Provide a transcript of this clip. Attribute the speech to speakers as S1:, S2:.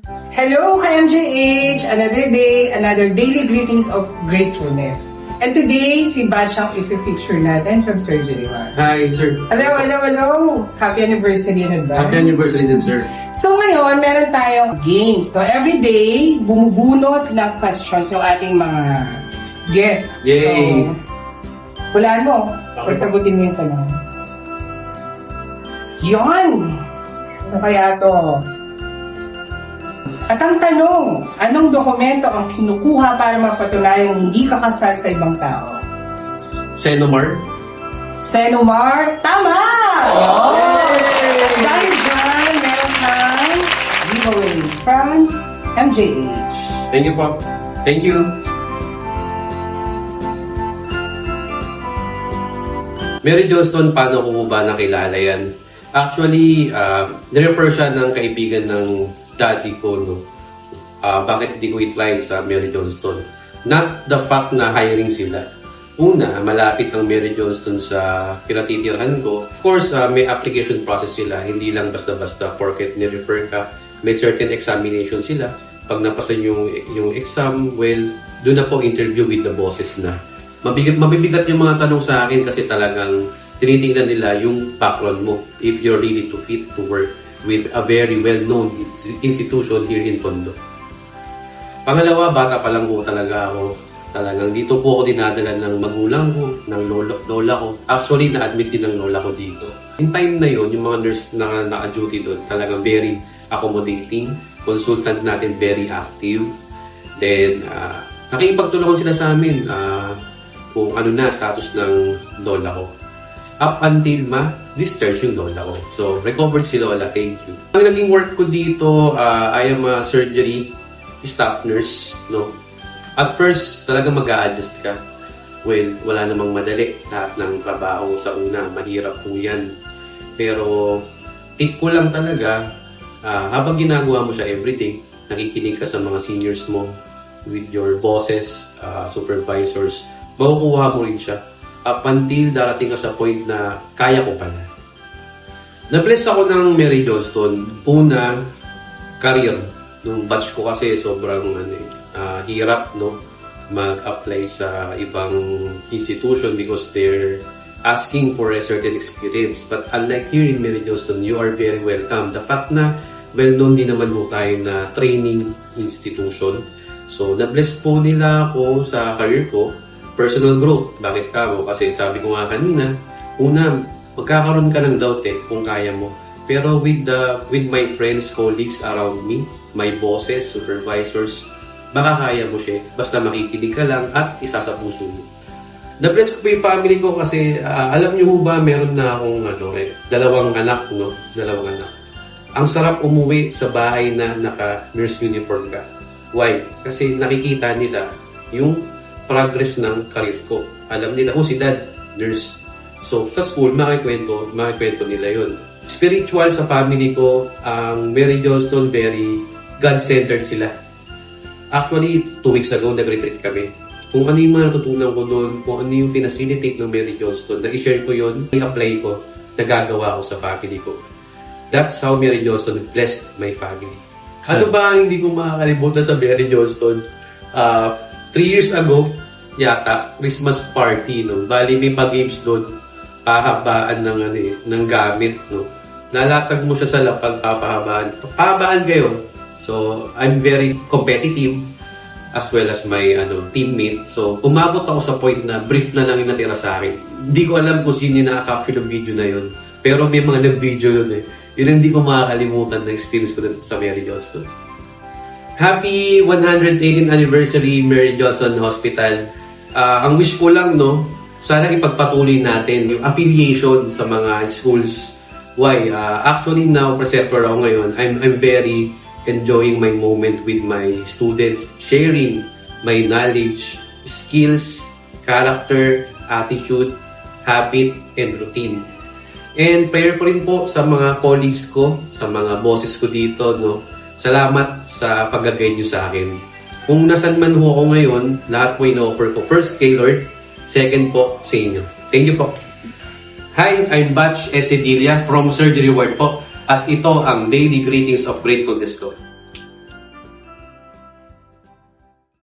S1: Hello, ka-MJH! Another day, another daily greetings of gratefulness. And today, si Batch ang i-feature natin from Surgery One.
S2: Hi, sir.
S1: Hello! Happy anniversary in advance.
S2: Happy anniversary din, sir.
S1: So ngayon, meron tayong games. So every day, bumubunot ng questions yung ating mga guests.
S2: Yay!
S1: So, hulaan mo.
S2: Okay.
S1: Pagsagutin mo yung tanong. Yon! Ano kaya to? At ang tanong, anong dokumento ang kinukuha para mapatunayang hindi ka kasal sa ibang tao?
S2: Senomar.
S1: Senomar, tama! Yun! Dahil dyan, meron kang giveaway from MJH.
S2: Thank you po. Thank you. Mary Johnston, paano ko ba nakilala yan? Actually, nirefer siya ng kaibigan ng daddy ko, no? Bakit di ko i-try sa Mary Johnston? Not the fact na hiring sila. Una, malapit ang Mary Johnston sa pinatitirahan ko. Of course, may application process sila. Hindi lang basta-basta porket ni-refer ka. May certain examination sila. Pag napasan yung exam, well, doon na po interview with the bosses na. Mabibigat yung mga tanong sa akin kasi talagang tinitingnan nila yung background mo if you're really too fit to work with a very well-known institution here in Tondo. Pangalawa, bata pa lang po talaga ako. Talagang dito po ako dinadala ng magulang ko, ng lola ko. Actually, na-admit din ng lola ko dito. In time na yon, yung mga nurse na naka-duty doon, talagang very accommodating. Consultant natin, very active. Then, nakikipagtulungan sila sa amin kung ano na status ng lola ko. Up until ma-discharge yung lola ko. So, recovered si lola. Thank you. Ang naging work ko dito, I am a surgery staff nurse. No? At first, talaga mag-a-adjust ka. Well, wala namang madali. Lahat ng trabaho sa una, mahirap po yan. Pero, tip ko lang talaga, habang ginagawa mo siya everyday, nakikinig ka sa mga seniors mo, with your bosses, supervisors, makukuha mo rin siya. Up until darating ka sa point na kaya ko pala. Na-bless ako ng Mary Johnston. Una, career. Nung batch ko kasi sobrang hirap, no, mag-apply sa ibang institution because they're asking for a certain experience. But unlike here in Mary Johnston, you are very welcome. The fact na well-known din naman mo tayo na training institution. So, na-bless po nila ako sa career ko. Personal growth. Bakit ka mo? Kasi sabi ko nga kanina, una, magkakaroon ka ng doubt kung kaya mo. Pero with my friends, colleagues around me, my bosses, supervisors, baka kaya mo siya. Basta makikinig ka lang at isa sa puso mo. Na-bless ko po yung family ko kasi alam niyo ba, meron na akong dalawang anak, no? Dalawang anak. Ang sarap umuwi sa bahay na naka-nurse uniform ka. Why? Kasi nakikita nila yung progress ng career ko. Alam nila, si dad, nurse. So, sa school, makikwento nila yun. Spiritual sa family ko, ang Mary Johnston, very God-centered sila. Actually, 2 weeks ago, nag-retreat kami. Kung ano yung mga natutunan ko doon, kung ano yung pinacilitate ng Mary Johnston, na-share ko yun, i-apply ko, nagagawa ko sa family ko. That's how Mary Johnston blessed my family. Ano ba ang hindi ko makakalimutan sa Mary Johnston? 3 years ago, yata, Christmas party, no? Bali, may pag-games doon, pahabaan ng gamit, no? Nalatag mo siya sa lapag, pahabaan kayo. So, I'm very competitive as well as my teammate. So, umabot ako sa point na brief na lang yung natira sa akin. Hindi ko alam kung sino yung nakaka-capture ng video na yun. Pero may mga nag-video yun Yun hindi ko makakalimutan na experience ko sa Mary Johnston. Happy 118th anniversary Mary Johnston Hospital. Ang wish ko lang, no, sana ipagpatuloy natin yung affiliation sa mga schools. Why? Actually now, preceptor ako ngayon. I'm very enjoying my moment with my students, sharing my knowledge, skills, character, attitude, habit, and routine. And prayer ko rin po sa mga colleagues ko, sa mga bosses ko dito, no. Salamat sa pag-guide nyo sa akin. Kung nasan man ho ako ngayon, lahat po ino-offer ko. First kay Lord, second po sa inyo. Thank you po. Hi, I'm Batch Esedilla from Surgery Ward po. At ito ang Daily Greetings of Gratefulness ko.